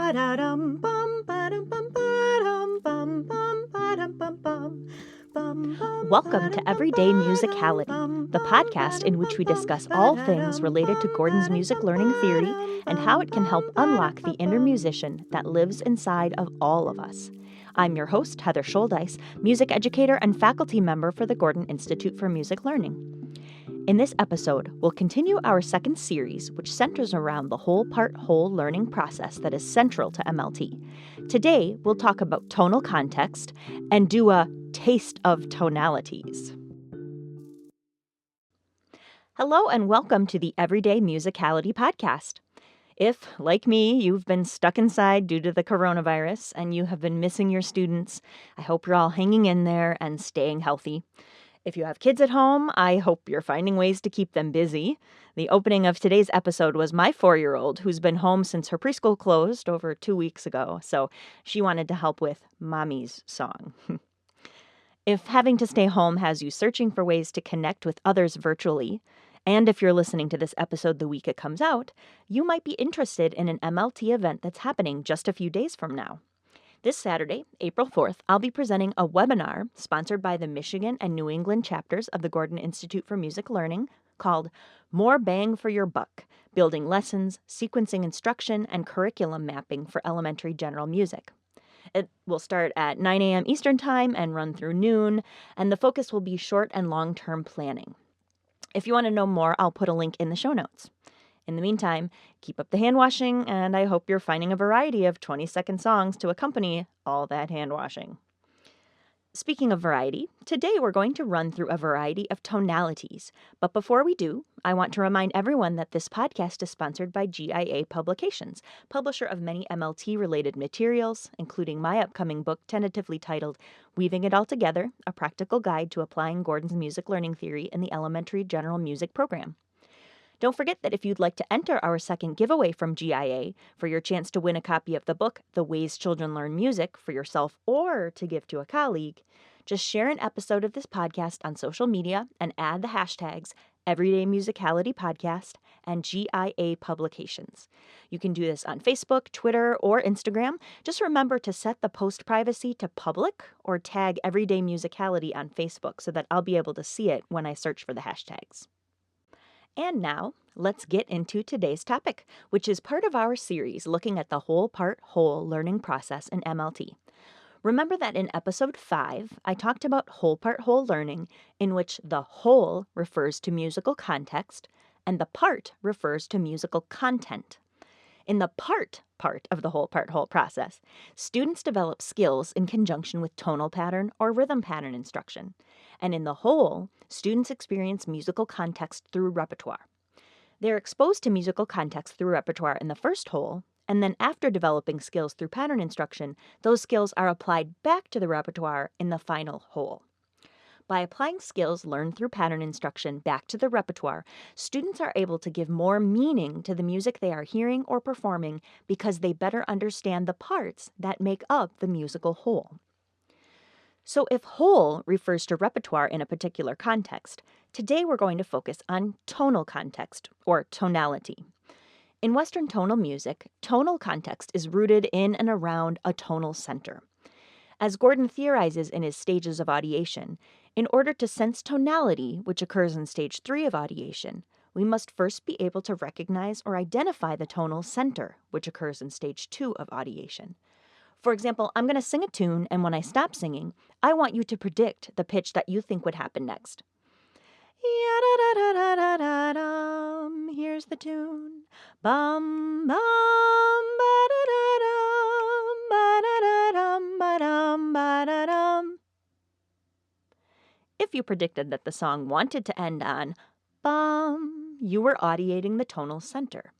ba-da-dum, bum, ba-dum, bum, ba-dum, bum, bum, ba-dum, bum, bum. Welcome to Everyday Musicality, the podcast in which we discuss all things related to Gordon's music learning theory and how it can help unlock the inner musician that lives inside of all of us. I'm your host, Heather Shouldice, music educator and faculty member for the Gordon Institute for Music Learning. In this episode, we'll continue our second series, which centers around the whole-part-whole learning process that is central to MLT. Today, we'll talk about tonal context and do a taste of tonalities. Hello and welcome to the Everyday Musicality podcast. If, like me, you've been stuck inside due to the coronavirus and you have been missing your students, I hope you're all hanging in there and staying healthy. If you have kids at home, I hope you're finding ways to keep them busy. The opening of today's episode was my 4-year-old, who's been home since her preschool closed over 2 weeks ago, so she wanted to help with Mommy's song. If having to stay home has you searching for ways to connect with others virtually, and if you're listening to this episode the week it comes out, you might be interested in an MLT event that's happening just a few days from now. This Saturday, April 4th, I'll be presenting a webinar sponsored by the Michigan and New England chapters of the Gordon Institute for Music Learning called More Bang for Your Buck, Building Lessons, Sequencing Instruction, and Curriculum Mapping for Elementary General Music. It will start at 9 a.m. Eastern Time and run through noon, and the focus will be short and long-term planning. If you want to know more, I'll put a link in the show notes. In the meantime, keep up the hand washing, and I hope you're finding a variety of 20-second songs to accompany all that hand washing. Speaking of variety, today we're going to run through a variety of tonalities. But before we do, I want to remind everyone that this podcast is sponsored by GIA Publications, publisher of many MLT-related materials, including my upcoming book tentatively titled Weaving It All Together, A Practical Guide to Applying Gordon's Music Learning Theory in the Elementary General Music Program. Don't forget that if you'd like to enter our second giveaway from GIA for your chance to win a copy of the book, The Ways Children Learn Music, for yourself or to give to a colleague, just share an episode of this podcast on social media and add the hashtags Everyday Musicality Podcast and GIA Publications. You can do this on Facebook, Twitter, or Instagram. Just remember to set the post privacy to public or tag Everyday Musicality on Facebook so that I'll be able to see it when I search for the hashtags. And now, let's get into today's topic, which is part of our series looking at the whole-part-whole learning process in MLT. Remember that in episode 5, I talked about whole-part-whole learning, in which the whole refers to musical context and the part refers to musical content. In the part of the whole-part-whole process, students develop skills in conjunction with tonal pattern or rhythm pattern instruction. And in the whole, students experience musical context through repertoire. They're exposed to musical context through repertoire in the first whole, and then after developing skills through pattern instruction, those skills are applied back to the repertoire in the final whole. By applying skills learned through pattern instruction back to the repertoire, students are able to give more meaning to the music they are hearing or performing because they better understand the parts that make up the musical whole. So if whole refers to repertoire in a particular context, today we're going to focus on tonal context, or tonality. In Western tonal music, tonal context is rooted in and around a tonal center. As Gordon theorizes in his stages of audiation, in order to sense tonality, which occurs in stage 3 of audiation, we must first be able to recognize or identify the tonal center, which occurs in stage 2 of audiation. For example, I'm going to sing a tune, and when I stop singing, I want you to predict the pitch that you think would happen next. Ya-da-da-da-da-da-dum, here's the tune. Bum, bum, ba-da-da-dum, ba-da-da-dum, ba-dum, ba-da-dum. If you predicted that the song wanted to end on bum, you were audiating the tonal center.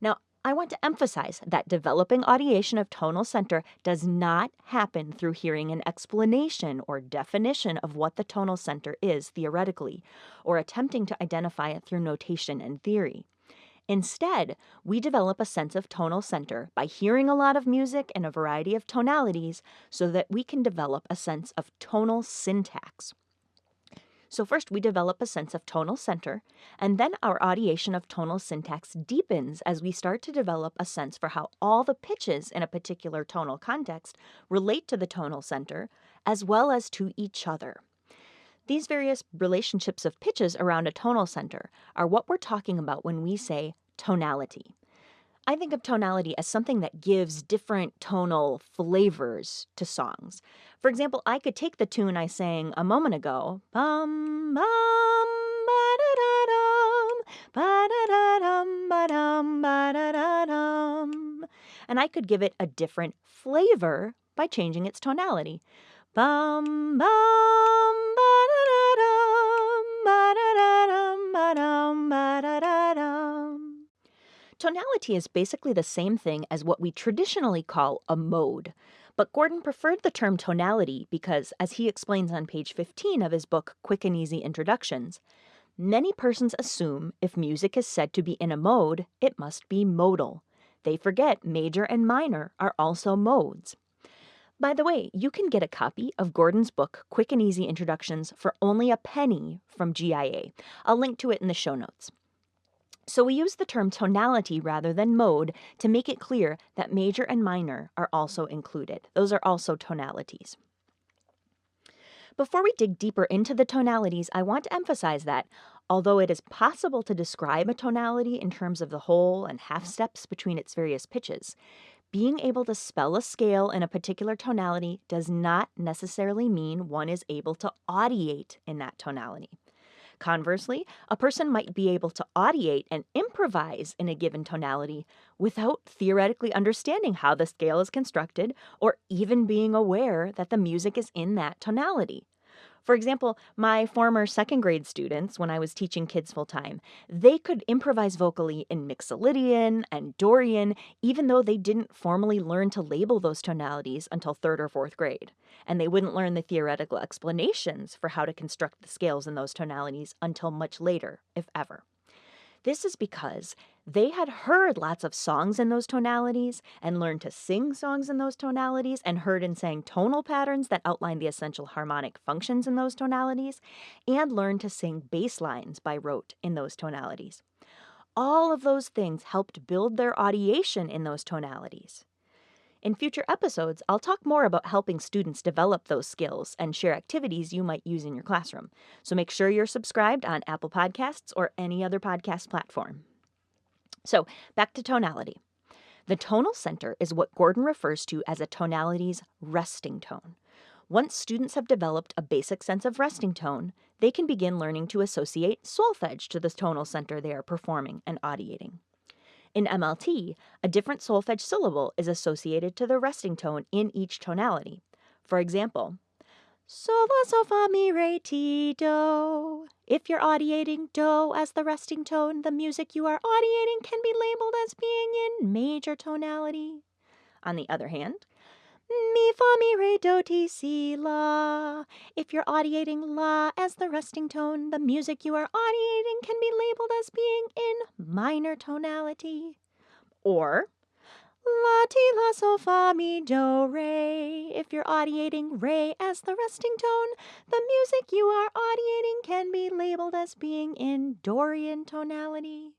Now, I want to emphasize that developing audiation of tonal center does not happen through hearing an explanation or definition of what the tonal center is theoretically, or attempting to identify it through notation and theory. Instead, we develop a sense of tonal center by hearing a lot of music in a variety of tonalities so that we can develop a sense of tonal syntax. So first we develop a sense of tonal center, and then our audiation of tonal syntax deepens as we start to develop a sense for how all the pitches in a particular tonal context relate to the tonal center, as well as to each other. These various relationships of pitches around a tonal center are what we're talking about when we say tonality. I think of tonality as something that gives different tonal flavors to songs. For example, I could take the tune I sang a moment ago, bum bum ba-da-da-dum, ba-da-da-dum, ba-dum, ba-da-da-dum, and I could give it a different flavor by changing its tonality. Bum bum ba-da-da-dum, ba-da-da-dum, ba-dum, ba-da-da-dum. Tonality is basically the same thing as what we traditionally call a mode, but Gordon preferred the term tonality because, as he explains on page 15 of his book Quick and Easy Introductions, many persons assume if music is said to be in a mode, it must be modal. They forget major and minor are also modes. By the way, you can get a copy of Gordon's book Quick and Easy Introductions for only a penny from GIA. I'll link to it in the show notes. So we use the term tonality rather than mode to make it clear that major and minor are also included. Those are also tonalities. Before we dig deeper into the tonalities, I want to emphasize that although it is possible to describe a tonality in terms of the whole and half steps between its various pitches, being able to spell a scale in a particular tonality does not necessarily mean one is able to audiate in that tonality. Conversely, a person might be able to audiate and improvise in a given tonality without theoretically understanding how the scale is constructed or even being aware that the music is in that tonality. For example, my former second grade students, when I was teaching kids full-time, they could improvise vocally in Mixolydian and Dorian, even though they didn't formally learn to label those tonalities until third or fourth grade. And they wouldn't learn the theoretical explanations for how to construct the scales in those tonalities until much later, if ever. This is because they had heard lots of songs in those tonalities and learned to sing songs in those tonalities and heard and sang tonal patterns that outline the essential harmonic functions in those tonalities and learned to sing bass lines by rote in those tonalities. All of those things helped build their audiation in those tonalities. In future episodes, I'll talk more about helping students develop those skills and share activities you might use in your classroom. So make sure you're subscribed on Apple Podcasts or any other podcast platform. So back to tonality. The tonal center is what Gordon refers to as a tonality's resting tone. Once students have developed a basic sense of resting tone, they can begin learning to associate solfege to the tonal center they are performing and audiating. In MLT, a different solfege syllable is associated to the resting tone in each tonality. For example, sol, la, sol, fa, mi, re, ti, do. If you're audiating do as the resting tone, the music you are audiating can be labeled as being in major tonality. On the other hand, mi, fa, mi, re, do, ti, si, la. If you're audiating la as the resting tone, the music you are audiating can be labeled as being in minor tonality. Or la, ti, la, sol, fa, mi, do, re. If you're audiating re as the resting tone, the music you are audiating can be labeled as being in Dorian tonality.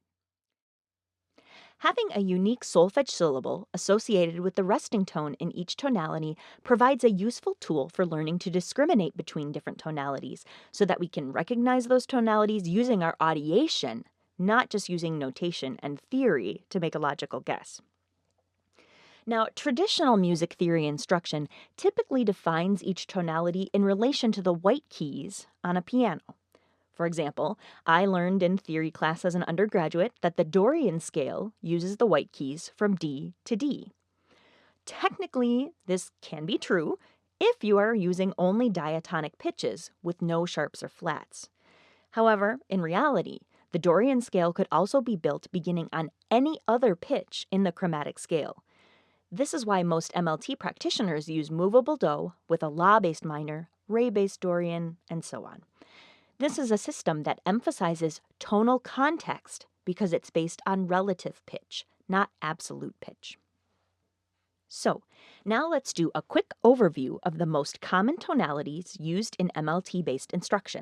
Having a unique solfege syllable associated with the resting tone in each tonality provides a useful tool for learning to discriminate between different tonalities so that we can recognize those tonalities using our audiation, not just using notation and theory to make a logical guess. Now, traditional music theory instruction typically defines each tonality in relation to the white keys on a piano. For example, I learned in theory class as an undergraduate that the Dorian scale uses the white keys from D to D. Technically, this can be true if you are using only diatonic pitches with no sharps or flats. However, in reality, the Dorian scale could also be built beginning on any other pitch in the chromatic scale. This is why most MLT practitioners use movable do with a la-based minor, re-based Dorian, and so on. This is a system that emphasizes tonal context because it's based on relative pitch, not absolute pitch. So, now let's do a quick overview of the most common tonalities used in MLT-based instruction.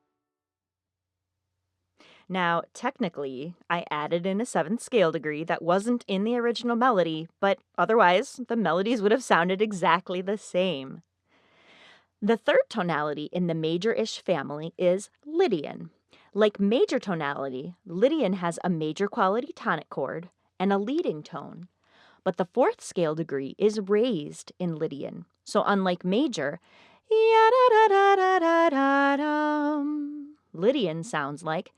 Now, technically, I added in a 7th scale degree that wasn't in the original melody, but otherwise, the melodies would have sounded exactly the same. The third tonality in the major-ish family is Lydian. Like major tonality, Lydian has a major quality tonic chord and a leading tone. But the 4th scale degree is raised in Lydian. So unlike major, ya-da-da-da-da-da-dum, Lydian sounds like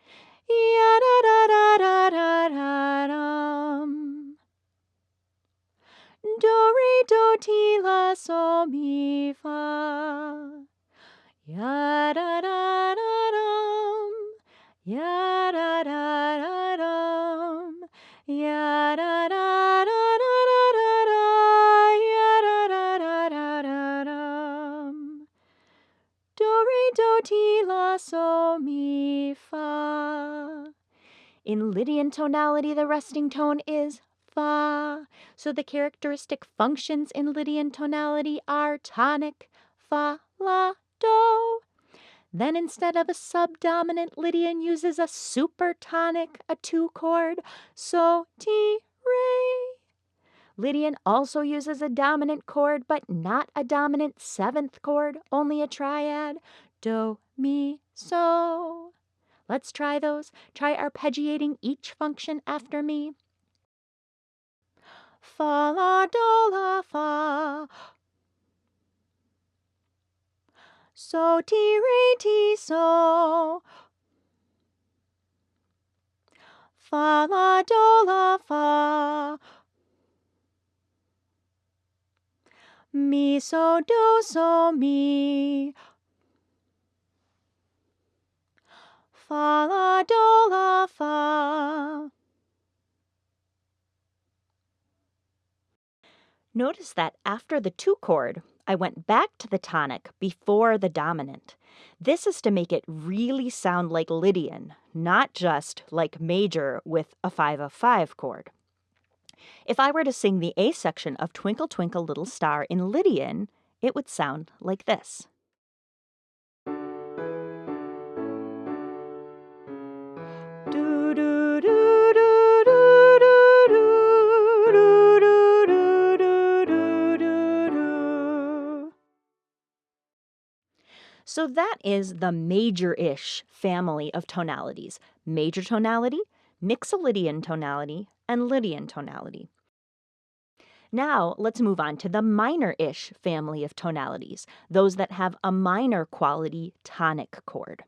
ya-da-da-da-da-da-dum. Do, re, do, ti, la, so, mi, fa. Ya-da-da-da-dum, ya-da-da-da-dum, ya-da-da-da-da-da-da, ya-da-da-da-da-da-dum. Do, re, do, ti, la, so, mi, fa. In Lydian tonality, the resting tone is fa. So the characteristic functions in Lydian tonality are tonic, fa, la, do. Then instead of a subdominant, Lydian uses a supertonic, a 2-chord, so, ti, re. Lydian also uses a dominant chord, but not a dominant 7th chord, only a triad, do, mi, so. Let's try those. Try arpeggiating each function after me. Fa, la, do, la, fa. So, ti, re, ti, so. Fa, la, do, la, fa. Mi, so, do, so, mi. Fa, la, do, la, fa. Notice that after the 2-chord, I went back to the tonic before the dominant. This is to make it really sound like Lydian, not just like major with a 5 of 5 chord. If I were to sing the A section of Twinkle Twinkle Little Star in Lydian, it would sound like this. Do, do, do, do, do, do, do, do, do, do, do, do, do. So that is the major-ish family of tonalities: major tonality, mixolydian tonality, and Lydian tonality. Now let's move on to the minor-ish family of tonalities, those that have a minor quality tonic chord.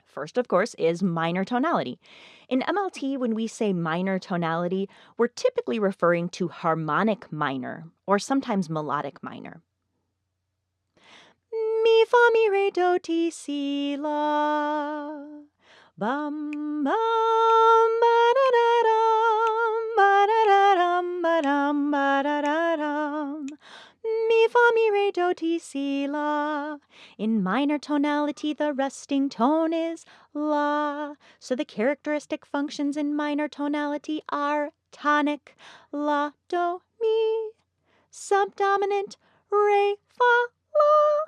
First, of course, is minor tonality. In MLT, when we say minor tonality, we're typically referring to harmonic minor or sometimes melodic minor. Mi, fa, mi, re, do, ti, si, la. Bum, bum, ba-da-da-dum, ba-da-da-dum, ba-dum, ba-da-da-dum. Mi, fa, mi, re, do, ti, si, la. In minor tonality, the resting tone is la. So the characteristic functions in minor tonality are tonic, la, do, mi, subdominant, re, fa, la,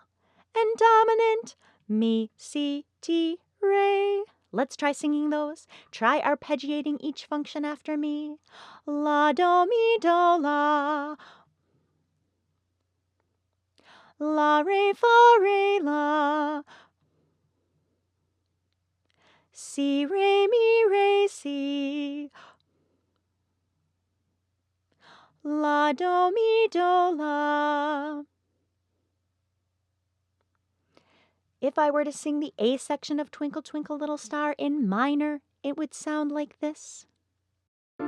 and dominant, mi, si, ti, re. Let's try singing those. Try arpeggiating each function after me. La, do, mi, do, la. La, re, fa, re, la. Si, re, mi, re, si. La, do, mi, do, la. If I were to sing the A section of Twinkle Twinkle Little Star in minor, it would sound like this. Do,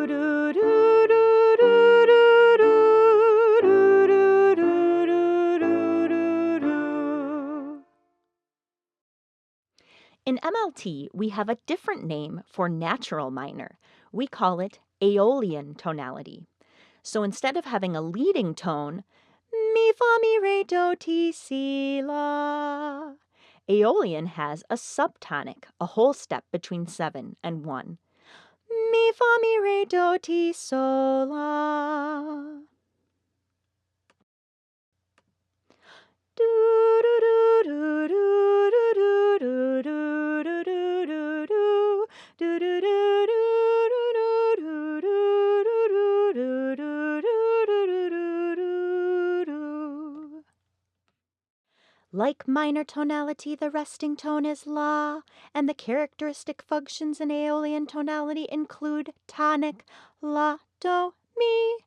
do, do, do, do, do, do, do, do, do, do, do. In MLT, we have a different name for natural minor. We call it Aeolian tonality. So instead of having a leading tone, mi, fa, mi, re, do, ti, si, la, Aeolian has a subtonic, a whole step between 7 and 1. Mi, fa, mi, re, do, ti, so, la. Like minor tonality, the resting tone is La, and the characteristic functions in Aeolian tonality include tonic, La, Do, Mi,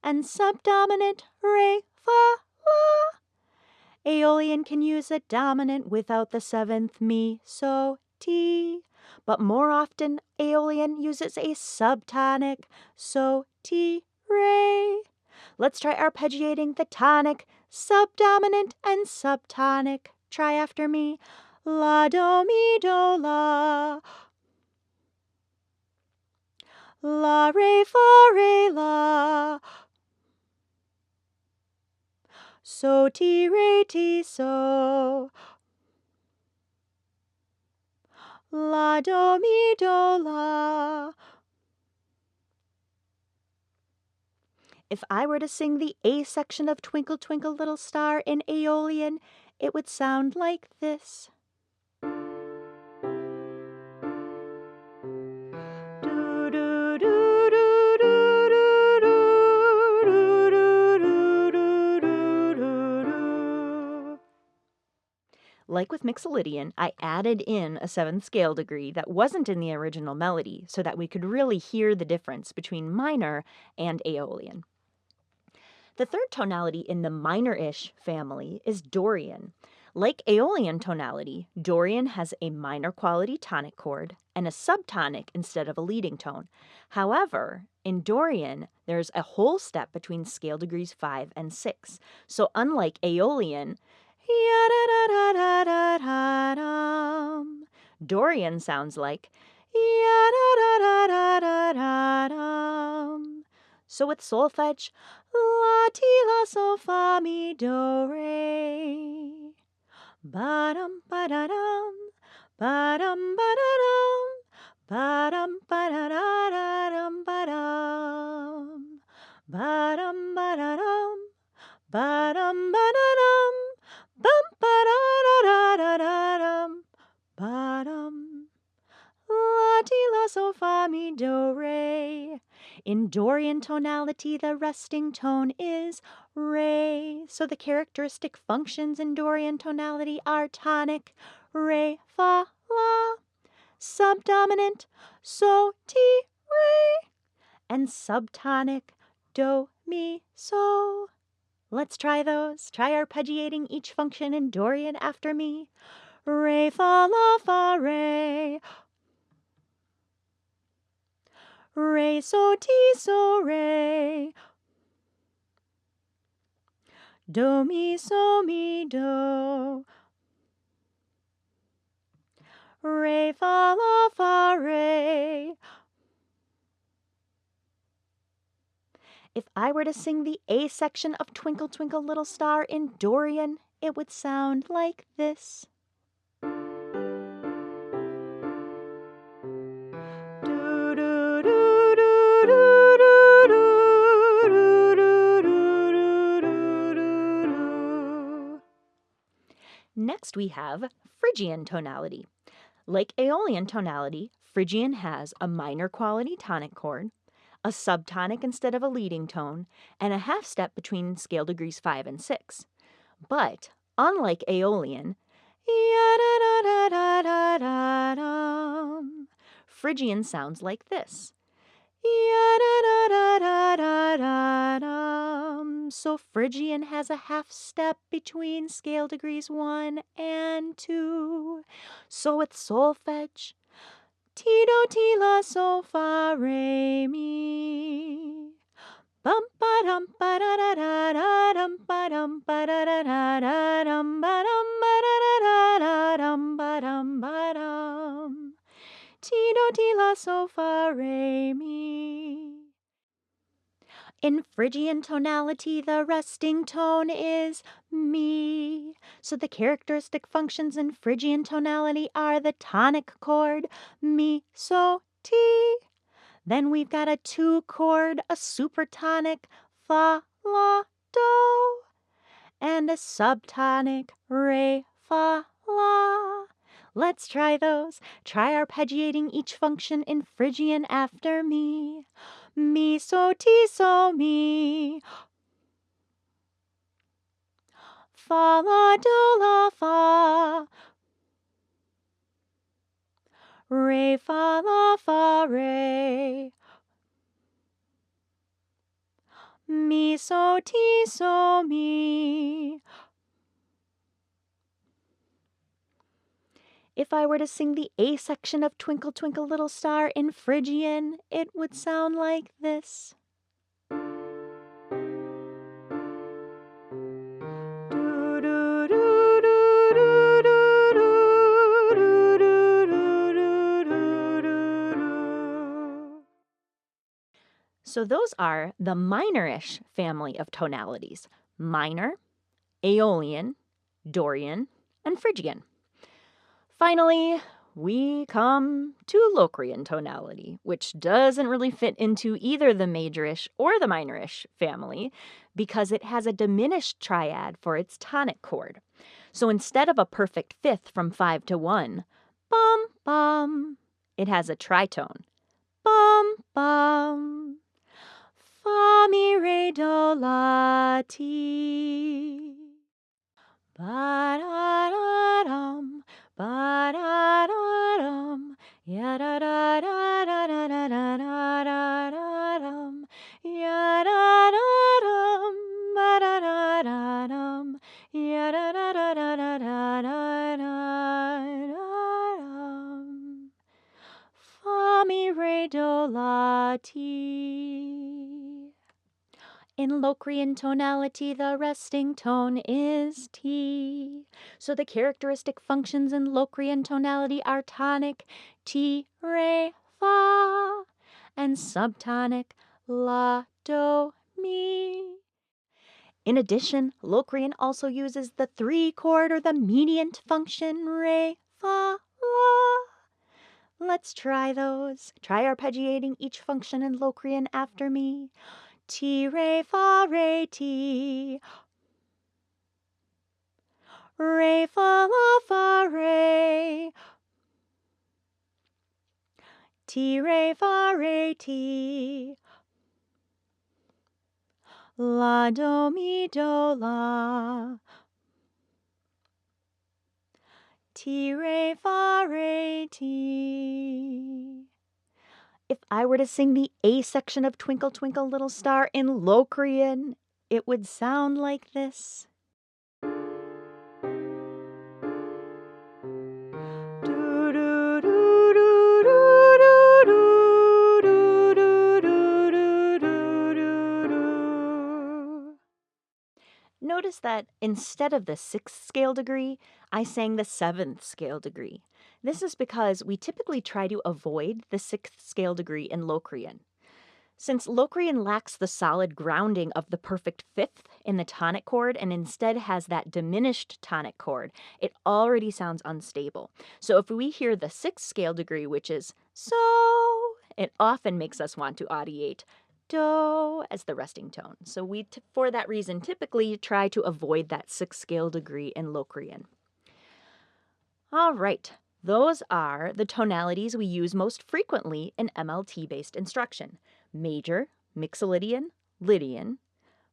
and subdominant, Re, Fa, La. Aeolian can use a dominant without the seventh Mi, So, Ti, but more often Aeolian uses a subtonic, So, Ti, Re. Let's try arpeggiating the tonic, subdominant, and subtonic. Try after me. La, do, mi, do, la. La, re, fa, re, la. So, ti, re, ti, so. La, do, mi, do, la. If I were to sing the A section of Twinkle, Twinkle, Little Star in Aeolian, it would sound like this. Do, do, do, do, do, do, do, do, do, do, do, do. Like with Musicality, I added in a seventh scale degree that wasn't in the original melody so that we could really hear the difference between minor and Aeolian. The third tonality in the minor-ish family is Dorian. Like Aeolian tonality, Dorian has a minor quality tonic chord and a subtonic instead of a leading tone. However, in Dorian, there's a whole step between scale degrees 5 and 6. So unlike Aeolian, Dorian sounds like so with solfege, la, ti, la, sol, fa, mi, do, re. Ba-dum, ba-da-dum, ba-dum, ba-da-dum, ba-dum, ba-da-da-da-dum, ba-dum. Ba-dum, ba-da-dum, ba-dum, ba-da-dum, bum, ba-da-da-da-da-dum, ba-dum. La, ti, la, sol, fa, mi, do, re. In Dorian tonality, the resting tone is Re. So the characteristic functions in Dorian tonality are tonic, Re, Fa, La, subdominant, So, Ti, Re, and subtonic, Do, Mi, So. Let's try those. Try arpeggiating each function in Dorian after me. Re, Fa, La, Fa, Re. Re, so, ti, so, re. Do, mi, so, mi, do. Re, fa, la, fa, re. If I were to sing the A section of Twinkle, Twinkle, Little Star in Dorian, it would sound like this. Do, do, do, do, do, do, do, do, do, do, do, do. Next we have Phrygian tonality. Like Aeolian tonality, Phrygian has a minor quality tonic chord, a subtonic instead of a leading tone, and a half step between scale degrees 5 and 6. But, unlike Aeolian, Phrygian sounds like this. So Phrygian has a half step between scale degrees 1 and 2. So with solfege, ti, do, ti, la, sol, fa, re, mi. Bum, ba, dum, ba, da, da, da, da, dum, ba, dum, ba, da, da, da, da, dum, ba, dum, ba, da, da, da, da, dum, ba, dum, ba, dum. Ti, do, ti, la, sol, fa, re, mi. In Phrygian tonality, the resting tone is Mi. So the characteristic functions in Phrygian tonality are the tonic chord, Mi, So, Ti. Then we've got a 2 chord, a supertonic, Fa, La, Do. and a subtonic re, fa, la. Let's try those. Try arpeggiating each function in Phrygian after me. Mi, so, ti, so, mi. Fa, la, do, la, fa. Re, fa, la, fa, re. Mi, so, ti, so, mi. If I were to sing the A section of Twinkle, Twinkle, Little Star in Phrygian, it would sound like this. So those are the minorish family of tonalities: minor, Aeolian, Dorian, and Phrygian. Finally, we come to Locrian tonality, which doesn't really fit into either the majorish or the minorish family because it has a diminished triad for its tonic chord. So instead of a perfect fifth from 5 to 1, bum, bum, it has a tritone. Bum, bum. Fa, mi, re, do, la, ti. Ba-da-da-dum, ba-da-da-dum, ya-da-da-da-da-da-da-da-da-dum, ya-da-da-dum, ba-da-da-da-dum, ya-da-da-da-da-da-da-da-dum. Fa, mi, re, do, la, ti. In Locrian tonality, the resting tone is T. So the characteristic functions in Locrian tonality are tonic Ti, Re, Fa, and subtonic La, Do, Mi. In addition, Locrian also uses the 3-chord or the mediant function Re, Fa, La. Let's try those. Try arpeggiating each function in Locrian after me. Ti, re, fa, re, ti. Re, fa, la, fa, re. Ti, re, fa, re, ti. La, do, mi, do, la. Ti, re, fa, re, ti. If I were to sing the A section of Twinkle, Twinkle, Little Star in Locrian, it would sound like this. Notice that instead of the 6th scale degree, I sang the 7th scale degree. This is because we typically try to avoid the 6th scale degree in Locrian. Since Locrian lacks the solid grounding of the perfect fifth in the tonic chord and instead has that diminished tonic chord, it already sounds unstable. So if we hear the 6th scale degree, which is so, it often makes us want to audiate do as the resting tone. So we, for that reason, typically try to avoid that 6th scale degree in Locrian. All right, those are the tonalities we use most frequently in MLT-based instruction: major, Mixolydian, Lydian,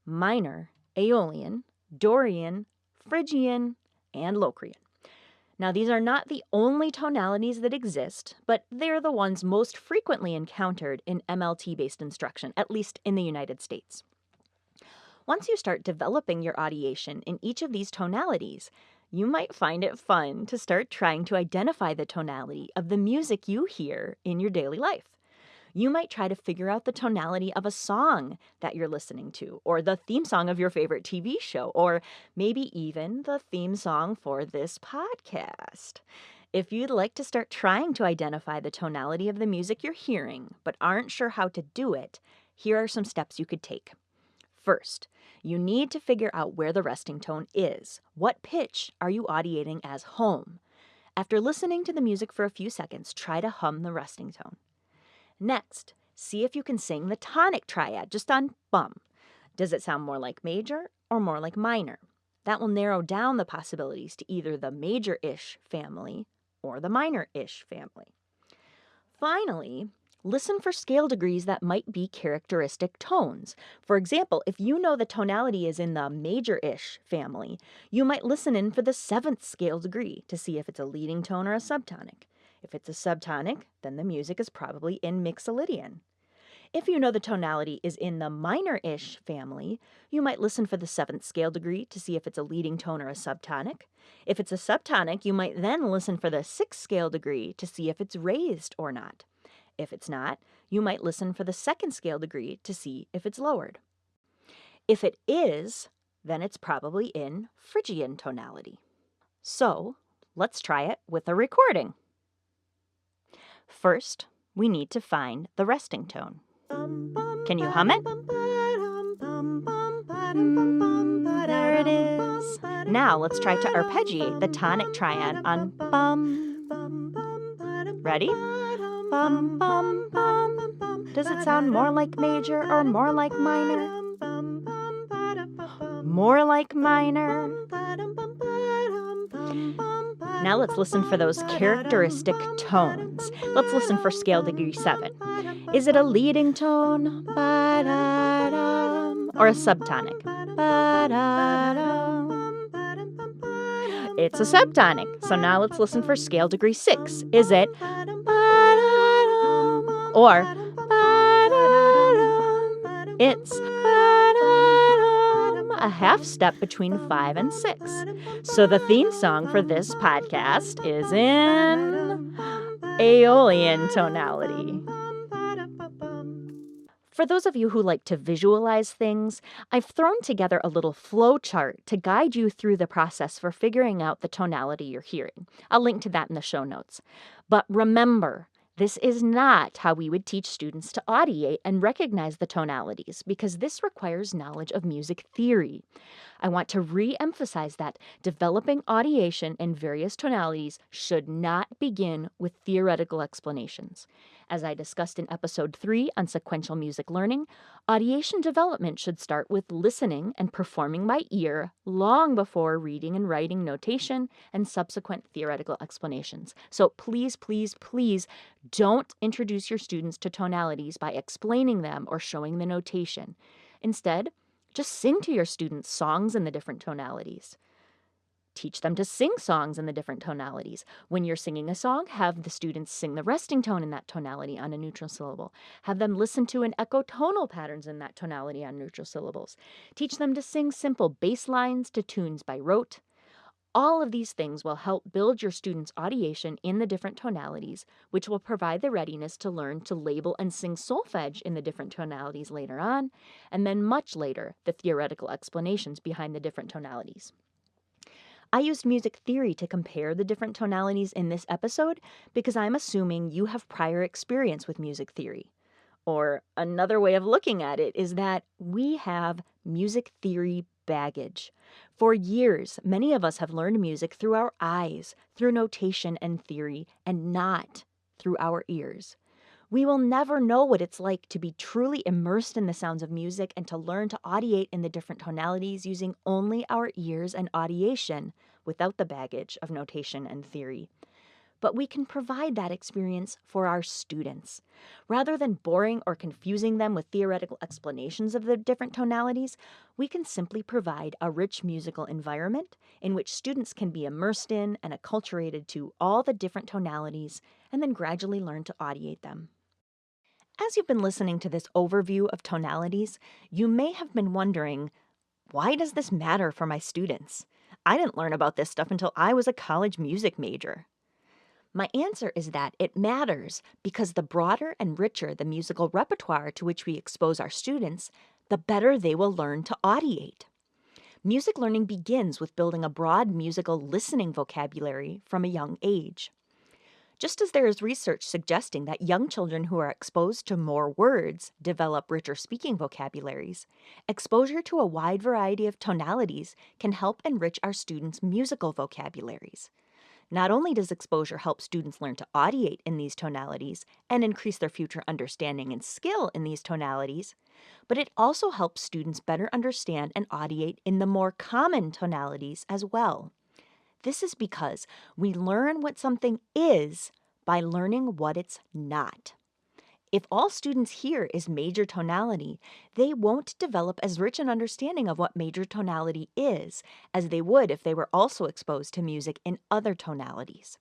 minor, Aeolian, Dorian, Phrygian, and Locrian. Now, these are not the only tonalities that exist, but they're the ones most frequently encountered in MLT-based instruction, at least in the United States. Once you start developing your audiation in each of these tonalities, you might find it fun to start trying to identify the tonality of the music you hear in your daily life. You might try to figure out the tonality of a song that you're listening to, or the theme song of your favorite TV show, or maybe even the theme song for this podcast. If you'd like to start trying to identify the tonality of the music you're hearing, but aren't sure how to do it, here are some steps you could take. First, you need to figure out where the resting tone is. What pitch are you audiating as home? After listening to the music for a few seconds, try to hum the resting tone. Next, see if you can sing the tonic triad just on bum. Does it sound more like major or more like minor? That will narrow down the possibilities to either the major-ish family or the minor-ish family. Finally, listen for scale degrees that might be characteristic tones. For example, if you know the tonality is in the major-ish family, you might listen in for the 7th scale degree to see if it's a leading tone or a subtonic. If it's a subtonic, then the music is probably in mixolydian. If you know the tonality is in the minor-ish family, you might listen for the 7th scale degree to see if it's a leading tone or a subtonic. If it's a subtonic, you might then listen for the 6th scale degree to see if it's raised or not. If it's not, you might listen for the 2nd scale degree to see if it's lowered. If it is, then it's probably in Phrygian tonality. So, let's try it with a recording. First, we need to find the resting tone. Can you hum it? There it is. Now let's try to arpeggiate the tonic triad on bum. Ready? Bum, bum, bum. Does it sound more like major or more like minor? More like minor. Now let's listen for those characteristic tones. Let's listen for scale degree 7. Is it a leading tone? Ba-da-dum. Or a subtonic? Ba-da-dum. It's a subtonic. So now let's listen for scale degree 6. Is it ba-da-dum or ba-da-dum? It's ba-da-dum, a half step between 5 and 6. So the theme song for this podcast is in Aeolian tonality. For those of you who like to visualize things, I've thrown together a little flow chart to guide you through the process for figuring out the tonality you're hearing. I'll link to that in the show notes. But remember, this is not how we would teach students to audiate and recognize the tonalities, because this requires knowledge of music theory. I want to re-emphasize that developing audiation in various tonalities should not begin with theoretical explanations. As I discussed in episode 3 on sequential music learning, audiation development should start with listening and performing by ear long before reading and writing notation and subsequent theoretical explanations. So please, please, please don't introduce your students to tonalities by explaining them or showing the notation. Instead, just sing to your students songs in the different tonalities. Teach them to sing songs in the different tonalities. When you're singing a song, have the students sing the resting tone in that tonality on a neutral syllable. Have them listen to an echotonal patterns in that tonality on neutral syllables. Teach them to sing simple bass lines to tunes by rote. All of these things will help build your students' audiation in the different tonalities, which will provide the readiness to learn to label and sing solfege in the different tonalities later on, and then much later, the theoretical explanations behind the different tonalities. I used music theory to compare the different tonalities in this episode because I'm assuming you have prior experience with music theory. Or another way of looking at it is that we have music theory baggage. For years, many of us have learned music through our eyes, through notation and theory, and not through our ears. We will never know what it's like to be truly immersed in the sounds of music and to learn to audiate in the different tonalities using only our ears and audiation without the baggage of notation and theory. But we can provide that experience for our students. Rather than boring or confusing them with theoretical explanations of the different tonalities, we can simply provide a rich musical environment in which students can be immersed in and acculturated to all the different tonalities and then gradually learn to audiate them. As you've been listening to this overview of tonalities, you may have been wondering, why does this matter for my students? I didn't learn about this stuff until I was a college music major. My answer is that it matters because the broader and richer the musical repertoire to which we expose our students, the better they will learn to audiate. Music learning begins with building a broad musical listening vocabulary from a young age. Just as there is research suggesting that young children who are exposed to more words develop richer speaking vocabularies, exposure to a wide variety of tonalities can help enrich our students' musical vocabularies. Not only does exposure help students learn to audiate in these tonalities and increase their future understanding and skill in these tonalities, but it also helps students better understand and audiate in the more common tonalities as well. This is because we learn what something is by learning what it's not. If all students hear is major tonality, they won't develop as rich an understanding of what major tonality is as they would if they were also exposed to music in other tonalities.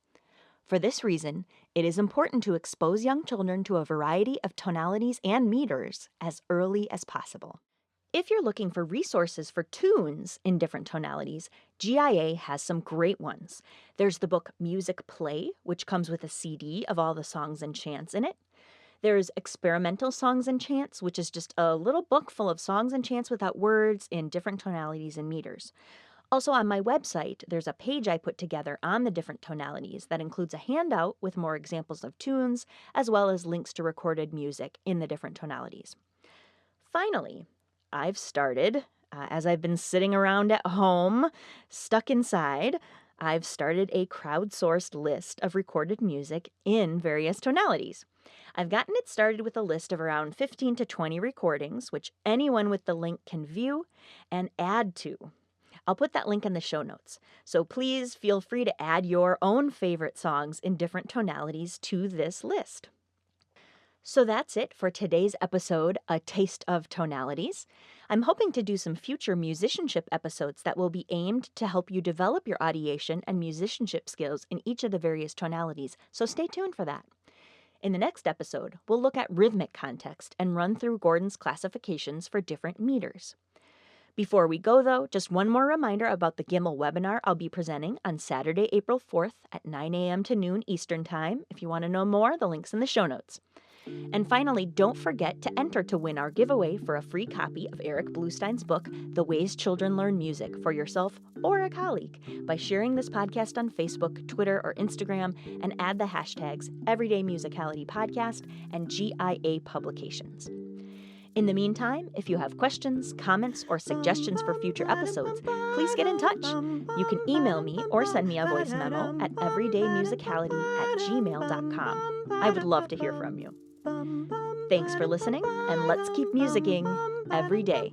For this reason, it is important to expose young children to a variety of tonalities and meters as early as possible. If you're looking for resources for tunes in different tonalities, GIA has some great ones. There's the book Music Play, which comes with a CD of all the songs and chants in it. There's Experimental Songs and Chants, which is just a little book full of songs and chants without words in different tonalities and meters. Also, on my website, there's a page I put together on the different tonalities that includes a handout with more examples of tunes, as well as links to recorded music in the different tonalities. Finally, I've started, as I've been sitting around at home, stuck inside, I've started a crowdsourced list of recorded music in various tonalities. I've gotten it started with a list of around 15 to 20 recordings, which anyone with the link can view and add to. I'll put that link in the show notes, so please feel free to add your own favorite songs in different tonalities to this list. So that's it for today's episode, A Taste of Tonalities. I'm hoping to do some future musicianship episodes that will be aimed to help you develop your audiation and musicianship skills in each of the various tonalities, so stay tuned for that. In the next episode, we'll look at rhythmic context and run through Gordon's classifications for different meters. Before we go, though, just one more reminder about the GIML webinar I'll be presenting on Saturday, April 4th at 9 a.m. to noon Eastern Time. If you want to know more, the link's in the show notes. And finally, don't forget to enter to win our giveaway for a free copy of Eric Bluestein's book, The Ways Children Learn Music, for yourself or a colleague by sharing this podcast on Facebook, Twitter, or Instagram, and add the hashtags Everyday Musicality Podcast and GIA Publications. In the meantime, if you have questions, comments, or suggestions for future episodes, please get in touch. You can email me or send me a voice memo at everydaymusicality@gmail.com. I would love to hear from you. Thanks for listening, and let's keep musicking every day.